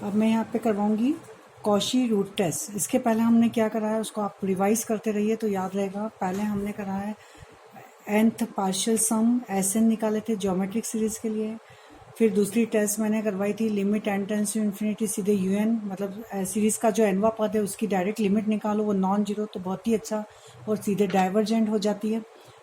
अब मैं यहाँ पे करवाऊंगी कॉशी रूट टेस्ट। इसके पहले हमने क्या करा है उसको आप रिवाइज करते रहिए तो याद रहेगा। पहले हमने करा है nth पार्शियल सम एस एन निकाले थे ज्योमेट्रिक सीरीज के लिए। फिर दूसरी टेस्ट मैंने करवाई थी limit n tends to infinity सीधे यूएन, मतलब सीरीज का जो एनवा पद है उसकी डायरेक्ट लिमिट निकालो वो नॉन जीरो, तो बहुत ही अच्छा और सीधे डाइवर्जेंट हो जाती है।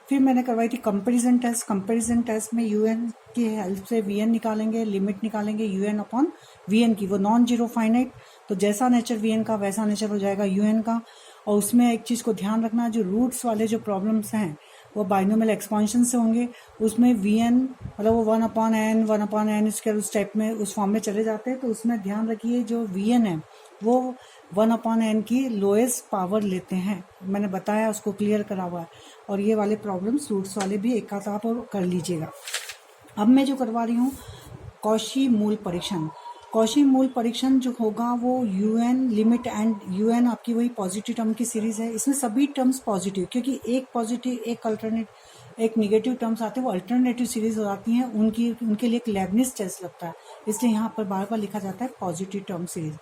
फिर मैंने करवाई थी कंपैरिजन टेस्ट। कंपैरिजन टेस्ट में यूएन की हेल्प से वीएन निकालेंगे, लिमिट निकालेंगे यूएन अपॉन वीएन की, वो नॉन जीरो फाइनाइट, तो जैसा नेचर वीएन का वैसा नेचर हो जाएगा यूएन का। और उसमें एक चीज़ को ध्यान रखना, जो रूट्स वाले जो प्रॉब्लम्स हैं वो बाइनोमियल एक्सपांशन से होंगे। उसमें वीएन मतलब वो 1/n स्क्वायर उस टाइप में उस फॉर्म में चले जाते हैं, तो उसमें ध्यान रखिए जो वीएन है वो 1/n की लोएस्ट पावर लेते हैं। मैंने बताया, उसको क्लियर करा हुआ है। और ये वाले प्रॉब्लम्स रूट्स वाले भी एक आध आप और कर लीजिएगा। अब मैं जो करवा रही हूँ कॉशी मूल परीक्षण। कॉशी मूल परीक्षण जो होगा वो यूएन लिमिट एंड यूएन आपकी वही पॉजिटिव टर्म की सीरीज है। इसमें सभी टर्म्स पॉजिटिव, क्योंकि एक पॉजिटिव एक अल्टरनेट एक निगेटिव टर्म्स आते हैं वो अल्टरनेटिव सीरीज हो जाती हैं, उनके लिए एक लेबनिज टेस्ट लगता है, इसलिए यहाँ पर बार बार लिखा जाता है पॉजिटिव टर्म सीरीज।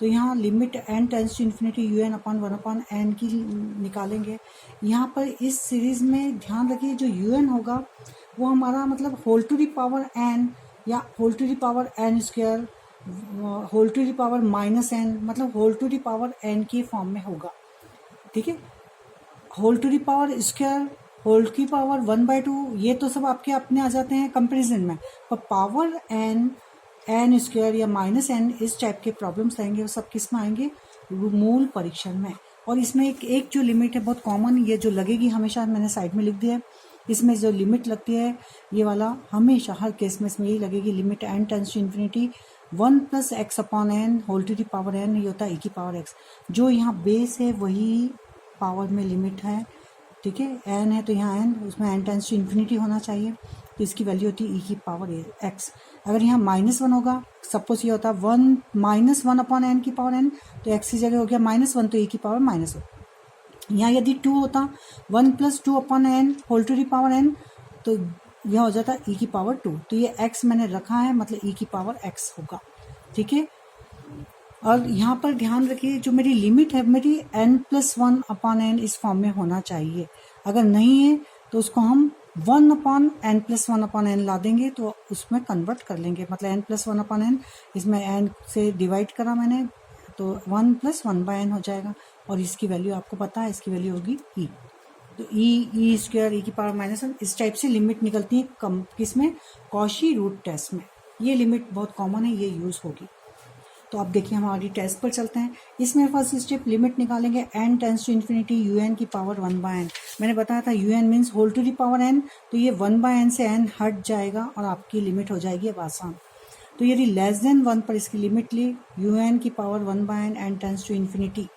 तो यहाँ limit n tends to infinity u n upon 1/n की निकालेंगे। यहाँ पर इस सीरीज में ध्यान रखिए जो यूएन होगा वो हमारा मतलब whole to the power n या whole to the power n square, whole to the power -n, मतलब whole to the power n की फॉर्म में होगा। ठीक है, whole to the power square, whole की पावर 1/2, ये तो सब आपके अपने आ जाते हैं कंपैरिजन में। पर पावर n स्क्वायर या -n इस टाइप के प्रॉब्लम्स आएंगे वो सब किस में आएंगे, मूल परीक्षण में। और इसमें एक जो लिमिट है बहुत कॉमन, ये जो लगेगी हमेशा, मैंने साइड में लिख दिया है। इसमें जो लिमिट लगती है ये वाला हमेशा हर केस में इसमें यही लगेगी, limit n tends to infinity 1 + x/n whole to the power n, ये होता है e की पावर x। जो यहाँ बेस है वही पावर में लिमिट है। ठीक है, n है तो यहाँ n, उसमें n टेंस टू इन्फिनिटी होना चाहिए, तो इसकी वैल्यू होती है e की पावर x। अगर यहाँ -1 होगा, सपोज ये होता है 1 -1/n की पावर n, तो x की जगह हो गया -1, तो e की पावर -1। यहाँ यदि 2 होता 1 + 2/n whole to the power n, तो यह हो जाता e की पावर 2। तो ये x मैंने रखा है, मतलब e की पावर x होगा। ठीक है, और यहाँ पर ध्यान रखिए जो मेरी लिमिट है मेरी n+1/n इस फॉर्म में होना चाहिए। अगर नहीं है तो उसको हम 1/n+1/n ला देंगे, तो उसमें कन्वर्ट कर लेंगे, मतलब n+1/n, इसमें n से डिवाइड करा मैंने तो 1 + 1/n हो जाएगा। और इसकी वैल्यू आपको पता है, इसकी वैल्यू होगी e, तो e स्क्वायर e की पावर -1, इस टाइप से लिमिट निकलती है किसमें, कॉशी रूट टेस्ट में। ये लिमिट बहुत कॉमन है, ये यूज होगी। तो अब देखिए हमारी टेस्ट पर चलते हैं। इसमें फर्स्ट स्टेप लिमिट निकालेंगे n tends to infinity u n की पावर 1/n। मैंने बताया था u n means whole to the power n, तो ये 1/n से n हट जाएगा और आपकी लिमिट हो जाएगी अब आसान। तो यदि लेस देन 1 पर इसकी लिमिट ली, यूएन की power 1/n n tends to infinity.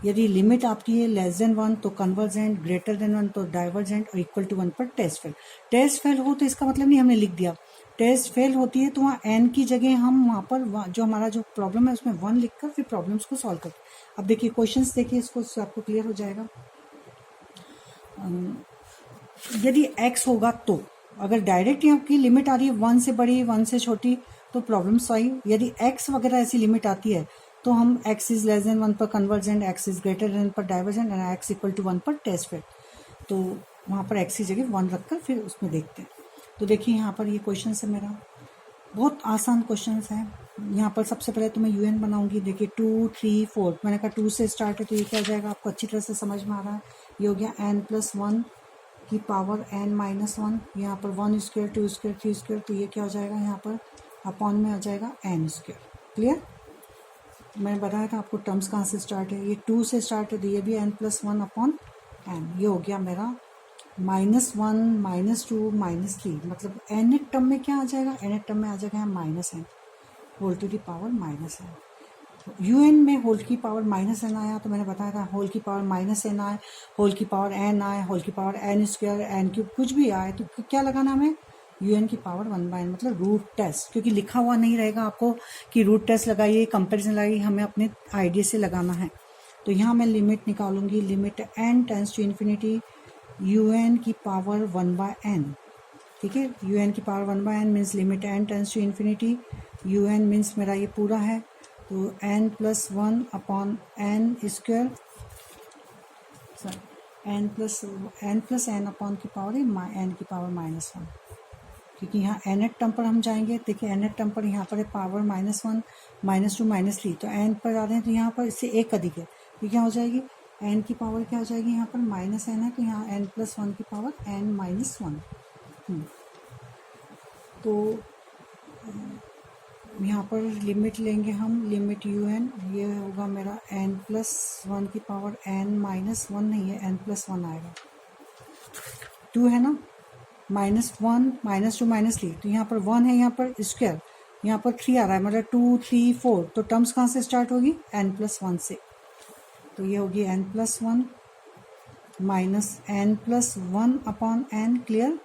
यदि लिमिट आपकी है लेस देन 1 तो कन्वर्जेंट, ग्रेटर देन 1 तो डाइवर्जेंट, और इक्वल टू 1 पर टेस्ट फेल। टेस्ट फेल हो तो इसका मतलब नहीं हमने लिख दिया, टेस्ट फेल होती है तो वहाँ n की जगह हम वहाँ पर जो हमारा जो प्रॉब्लम है उसमें 1 लिखकर फिर प्रॉब्लम्स को सॉल्व करते। अब देखिए क्वेश्चंस देखिए, इसको आपको क्लियर हो जाएगा। यदि x होगा तो अगर डायरेक्ट आपकी लिमिट आ रही है 1 से बड़ी 1 से छोटी तो प्रॉब्लम सॉल्व। यदि x वगैरह ऐसी लिमिट आती है तो हम x इज लेस देन 1 पर convergent, x is greater than पर divergent, and x equal to 1 पर टेस्ट फेल। तो वहाँ पर x की जगह 1 रखकर फिर उसमें देखते हैं। तो देखिए यहाँ पर ये क्वेश्चन है मेरा, बहुत आसान क्वेश्चन है। यहाँ पर सबसे पहले तो मैं यूएन बनाऊंगी। देखिए 2 3 4, मैंने कहा 2 से स्टार्ट है तो ये क्या हो जाएगा, आपको अच्छी तरह से समझ में आ रहा है। ये हो गया n+1 की पावर n-1, यहाँ पर 1 स्क्वायर 2 स्क्वायर 3 स्क्वायर, तो ये क्या हो जाएगा यहाँ पर अपॉन में आ जाएगा n स्क्वायर। क्लियर, मैंने बताया था आपको टर्म्स कहाँ से स्टार्ट है, ये 2 से स्टार्ट है तो ये भी n+1/n। ये हो गया मेरा -1 -2 -3, मतलब n टर्म में क्या आ जाएगा, n टर्म में आ जाएगा -n whole to the power -n। U n में होल की पावर -n आया तो मैंने बताया था होल की पावर -n आए, होल की पावर n आए, होल की पावर n स्क्वायर n³ कुछ भी आए तो क्या लगाना हमें, यूएन की पावर 1/n, मतलब रूट टेस्ट, क्योंकि लिखा हुआ नहीं रहेगा आपको कि रूट टेस्ट लगाइए कंपेरिजन लगाइए, हमें अपने आइडिया से लगाना है। तो यहाँ मैं लिमिट निकालूंगी, limit n tends to infinity u n की पावर 1/n। ठीक है, यूएन की power 1/n means limit n tends to infinity u n means मेरा ये पूरा है, तो n plus one upon n square, n plus n upon की पावर है एन की पावर -1, क्योंकि यहाँ nth टर्म पर हम जाएंगे। देखिए nth टर्म पर यहाँ पर है पावर -1, -2 -3, तो n पर आ रहे हैं तो यहाँ पर इससे एक अधिक है, तो क्या हो जाएगी n की पावर क्या हो जाएगी, यहाँ पर -n है तो यहाँ n प्लस वन की पावर n-1। तो यहाँ पर लिमिट लेंगे हम, लिमिट यू एन, ये होगा मेरा n प्लस वन की पावर n-1 नहीं है, n प्लस वन आएगा, 2 है ना, -1 -2 -3, तो यहाँ पर 1 है, यहाँ पर स्क्वायर, यहाँ पर 3 आ रहा है, मतलब 2 3 4, तो टर्म्स कहाँ से स्टार्ट होगी n+1 से, तो ये होगी n+1 minus n+1 upon n, clear,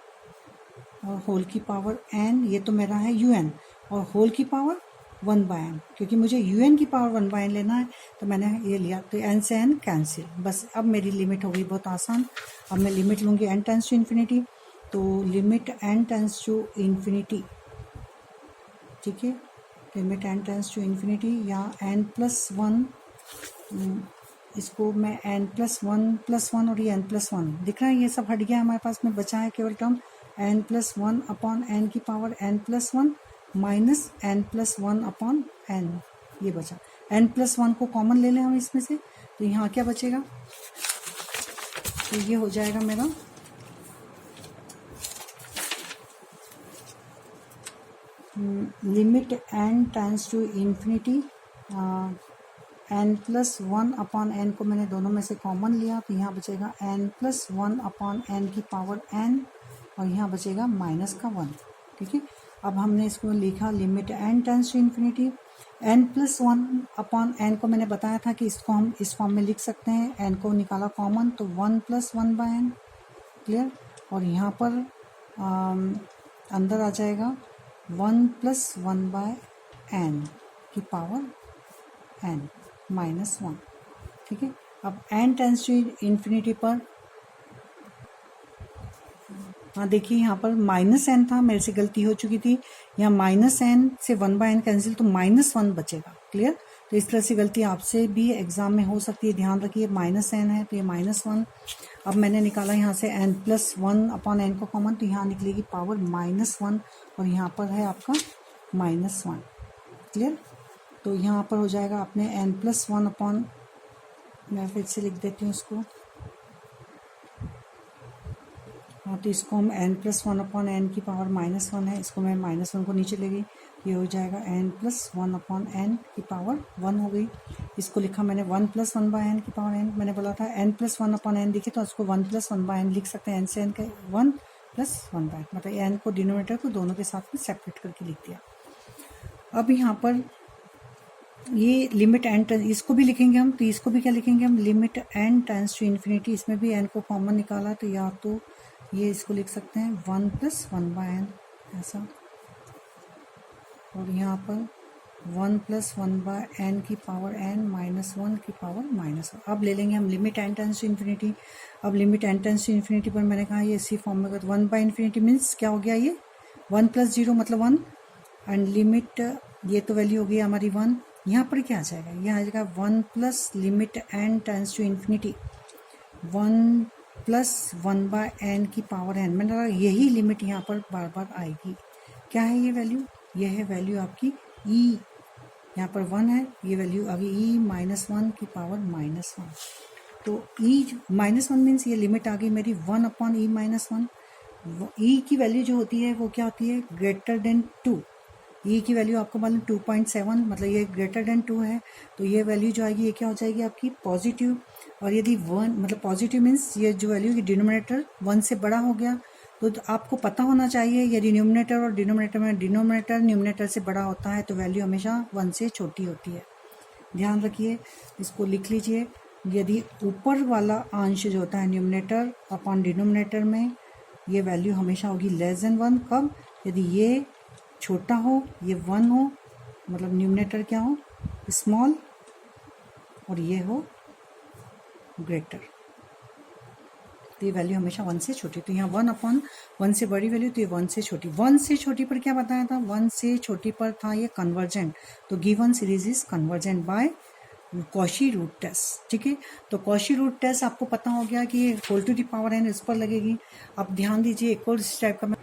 और होल की पावर n, ये तो मेरा है un, और होल की पावर 1/n, क्योंकि मुझे un की पावर 1/n लेना है तो मैंने ये लिया, तो n से n कैंसिल, बस अब मेरी लिमिट हो गई बहुत आसान। अब मैं लिमिट लूँगी n टेंस टू इन्फिनिटी, तो limit n tends to infinity, ठीक है, limit n tends to infinity, यहाँ n+1, इसको मैं n+1+1 और ये n+1 दिख रहा है, ये सब हट गया हमारे पास में, बचा है केवल टर्म n+1 अपॉन n की power n+1 minus n+1 upon n, ये बचा, n+1 को कॉमन ले लें हम इसमें से, तो यहाँ क्या बचेगा, तो ये हो जाएगा मेरा limit n tends to infinity, n+1 upon n को मैंने दोनों में से कॉमन लिया, तो यहाँ बचेगा n+1 अपॉन n की पावर n, और यहाँ बचेगा -1, ठीक है। अब हमने इसको लिखा limit n tends to infinity, n+1 upon n को मैंने बताया था कि इसको हम इस फॉर्म में लिख सकते हैं, n को निकाला कॉमन तो 1+1/n, क्लियर, और यहाँ पर अंदर आ जाएगा 1+1/n की पावर n -1, ठीक है। अब n टेंस टू इन्फिनिटी पर, हाँ देखिए यहाँ पर -n था, मेरे से गलती हो चुकी थी, यहाँ -n से 1/n कैंसिल, तो -1 बचेगा, क्लियर। तो इस तरह से गलती आपसे भी एग्जाम में हो सकती है, ध्यान रखिए, -n है तो ये -1। अब मैंने निकाला यहाँ से n+1 अपॉन n को कॉमन, तो यहाँ निकलेगी पावर -1, और यहाँ पर है आपका -1, क्लियर। तो यहाँ पर हो जाएगा अपने n+1 अपॉन, मैं फिर से लिख देती हूँ इसको, हाँ तो इसको हम n+1 अपॉन n की पावर -1 है, इसको मैं -1 को नीचे ले गई, ये हो जाएगा n+1 अपॉन n की पावर 1 हो गई। इसको लिखा मैंने 1+1/n की पावर n, मैंने बोला था n+1 अपॉन n दिखे तो उसको 1+1/n लिख सकते हैं, n से n का 1+1/n, मतलब n को डिनोमिनेटर को दोनों के साथ में सेपरेट करके लिख दिया। अब यहाँ पर ये लिमिट n, इसको भी लिखेंगे हम, तो इसको भी क्या लिखेंगे हम, limit n tends to infinity, इसमें भी n को कॉमन निकाला, तो या तो ये इसको लिख सकते हैं 1+1/n ऐसा, और यहाँ पर 1+1/n की पावर n-1 की पावर -1। अब ले लेंगे हम limit n tends to infinity. अब limit n tends to infinity पर मैंने कहा ये इसी फॉर्म में, 1/∞ मीन्स क्या हो गया, ये 1 + 0 मतलब 1, एंड लिमिट, ये तो वैल्यू हो गई हमारी 1, यहाँ पर क्या आ जाएगा, ये आ जाएगा 1 plus limit n tends to infinity 1+1/n की पावर n, मैंने कहा यही लिमिट यहाँ पर बार बार आएगी। क्या है ये वैल्यू, ये है वैल्यू आपकी e, यहाँ पर 1 है, ये वैल्यू आ गई e-1 की पावर -1, तो e-1 मीन्स ये लिमिट आ गई मेरी 1 अपॉन e-1। e की वैल्यू जो होती है वो क्या होती है, ग्रेटर देन 2, e की वैल्यू आपको मालूम 2.7, मतलब ये ग्रेटर देन 2 है, तो ये वैल्यू जो आएगी ये क्या हो जाएगी आपकी पॉजिटिव, और यदि 1 मतलब पॉजिटिव मीन्स ये जो वैल्यू की डिनोमिनेटर 1 से बड़ा हो गया, तो आपको पता होना चाहिए यदि न्यूमरेटर और डिनोमिनेटर में डिनोमिनेटर न्यूमरेटर से बड़ा होता है तो वैल्यू हमेशा 1 से छोटी होती है, ध्यान रखिए, इसको लिख लीजिए। यदि ऊपर वाला अंश जो होता है न्यूमरेटर अपॉन डिनोमिनेटर में, ये वैल्यू हमेशा होगी लेस देन 1, कब, यदि ये छोटा हो, ये 1 हो, मतलब न्यूमरेटर क्या हो, स्मॉल, और ये हो ग्रेटर, तो ये वैल्यू हमेशा 1 से छोटी, तो यहाँ 1/1 से बड़ी वैल्यू, तो ये 1 से छोटी। 1 से छोटी पर क्या बताया था, 1 से छोटी पर था ये कन्वर्जेंट, तो given series is convergent by Cauchy root test. ठीक है, तो कॉशी रूट टेस्ट आपको पता हो गया कि whole to the power n इस पर लगेगी। अब ध्यान दीजिए एक और इस टाइप का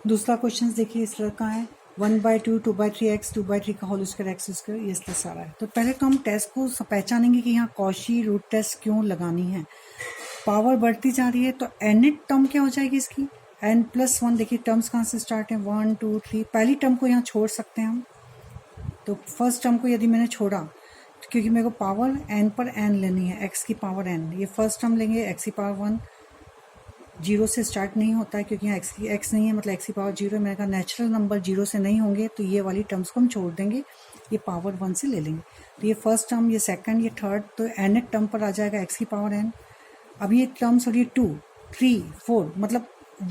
दूसरा क्वेश्चन देखिए, इस तरह का है 1/2, 2/3x, 2/3 का होल स्क्वायर एक्स स्क्वायर, ये इस सारा है। तो पहले तो हम टेस्ट को पहचानेंगे कि यहाँ कॉशी रूट टेस्ट क्यों लगानी है। पावर बढ़ती जा रही है तो nth टर्म क्या हो जाएगी इसकी, n+1। देखिए टर्म्स कहाँ से स्टार्ट है, 1 2 3। पहली टर्म को यहाँ छोड़ सकते हैं हम, तो फर्स्ट टर्म को यदि मैंने छोड़ा तो क्योंकि मेरे को पावर n पर n लेनी है, x की पावर n, ये फर्स्ट टर्म लेंगे x की पावर 1, 0 से स्टार्ट नहीं होता है क्योंकि यहाँ x नहीं है, मतलब x की पावर 0 है। मैंने कहा नेचुरल नंबर 0 से नहीं होंगे, तो ये वाली टर्म्स को हम छोड़ देंगे, ये पावर 1 से ले लेंगे। तो ये फर्स्ट टर्म, ये सेकंड, ये थर्ड, तो nth टर्म पर आ जाएगा x की पावर n। अब ये टर्म्स हो रही है 2 3 4, मतलब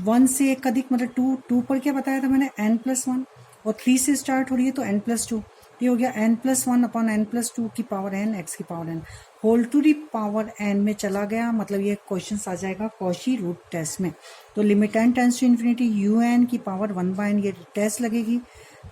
1 से एक अधिक, मतलब 2 पर क्या बताया था मैंने, n+1, और 3 से स्टार्ट हो रही है तो n+2, ये हो गया n+1/n+2 की पावर n, x की power n, whole to the power n में चला गया, मतलब ये क्वेश्चन आ जाएगा कॉशी रूट टेस्ट में। तो limit n tends to infinity un की पावर 1/n, ये टेस्ट लगेगी।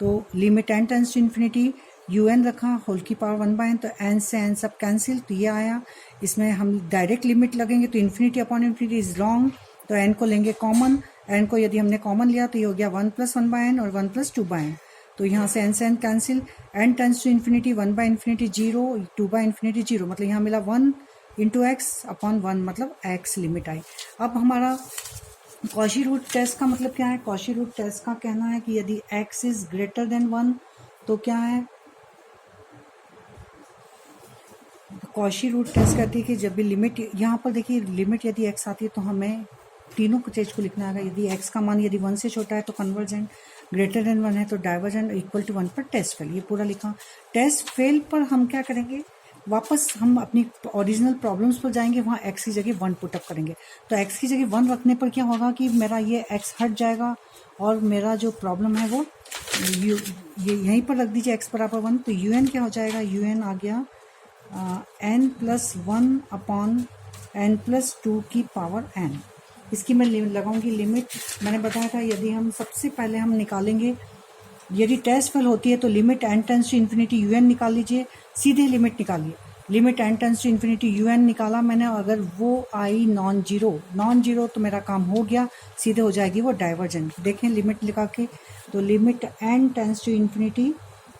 तो limit n tends to infinity un रखा, होल की पावर 1/n, तो n से n सब कैंसिल, तो ये आया। इसमें हम डायरेक्ट लिमिट लगेंगे तो infinity upon infinity is wrong, तो n को लेंगे कॉमन, n को यदि हमने कॉमन लिया तो ये हो गया 1+1/n और 1+2/n, तो यहाँ से n से n cancel, n tends to infinity 1/∞ 0, 2/∞ 0, मतलब यहाँ मिला 1 × x/1, मतलब x लिमिट आई। अब हमारा कॉशी रूट टेस्ट का मतलब क्या है, कॉशी रूट टेस्ट का कहना है कि यदि x इज ग्रेटर देन 1 तो क्या है, कॉशी रूट टेस्ट कहती है कि जब भी लिमिट, यहाँ पर देखिए लिमिट यदि x आती है तो हमें तीनों चीज को लिखना है। यदि x का मान यदि 1 से छोटा है तो कन्वर्जेंट, ग्रेटर देन 1 है तो डाइवर्जेंट, इक्वल टू 1 पर टेस्ट फेल, ये पूरा लिखा। टेस्ट फेल पर हम क्या करेंगे, वापस हम अपनी ओरिजिनल प्रॉब्लम्स पर जाएंगे, वहाँ x की जगह 1 पुटअप करेंगे। तो x की जगह 1 रखने पर क्या होगा कि मेरा ये x हट जाएगा और मेरा जो प्रॉब्लम है वो ये यहीं पर रख दीजिए x बराबर 1, तो un क्या हो जाएगा, un आ गया n+1/n+2 की पावर n। इसकी मैं लगाऊंगी लिमिट, मैंने बताया था यदि हम सबसे पहले हम निकालेंगे, यदि टेस्ट फेल होती है तो limit n tends to infinity un निकाल लीजिए, सीधे लिमिट निकालिए, limit n tends to infinity un निकाला मैंने, अगर वो आई नॉन जीरो तो मेरा काम हो गया, सीधे हो जाएगी वो डाइवर्जेंट। देखें लिमिट लिखा के, तो limit n tends to infinity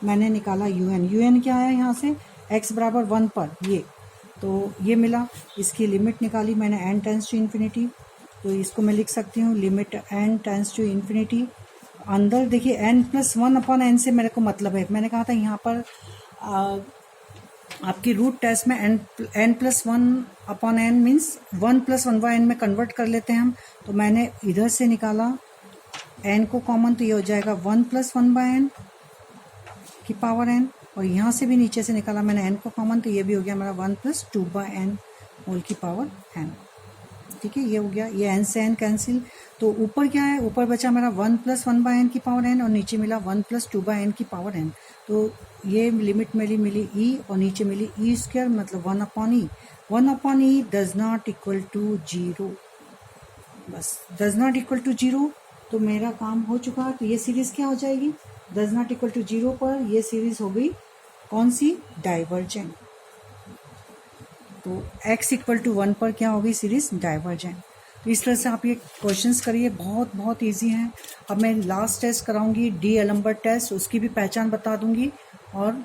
मैंने निकाला un क्या आया यहाँ से, x बराबर 1 पर, ये तो ये मिला, इसकी लिमिट निकाली मैंने n टेंस टू इन्फिनिटी, तो इसको मैं लिख सकती हूँ limit n tends to infinity. अंदर देखिए n+1/n से मेरे को मतलब है, मैंने कहा था यहाँ पर आपकी रूट टेस्ट में n+1/n मीन्स 1+1/n में कन्वर्ट कर लेते हैं हम, तो मैंने इधर से निकाला n को कॉमन, तो ये हो जाएगा 1+1/n की पावर n, और यहाँ से भी नीचे से निकाला मैंने n को कॉमन, तो ये भी हो गया मेरा 1+2/n होल की पावर n। ठीक है, ये हो गया, ये n से n कैंसिल, तो ऊपर क्या है, ऊपर बचा मेरा 1+1/n की पावर n और नीचे मिला 1+2/n की पावर n, तो ये लिमिट मेरी मिली e और नीचे मिली e², मतलब 1/e। 1/e does not equal to 0, बस डज नॉट इक्वल टू 0, तो मेरा काम हो चुका। तो ये सीरीज क्या हो जाएगी, डज नॉट इक्वल टू 0 पर ये सीरीज हो गई कौन सी, डाइवर्जेंट। तो x इक्वल टू 1 पर क्या होगी सीरीज, डाइवर्जेंट। तो इस तरह से आप ये क्वेश्चंस करिए, बहुत इजी हैं। अब मैं लास्ट टेस्ट कराऊंगी, डी एलम्बर्ट टेस्ट, उसकी भी पहचान बता दूंगी और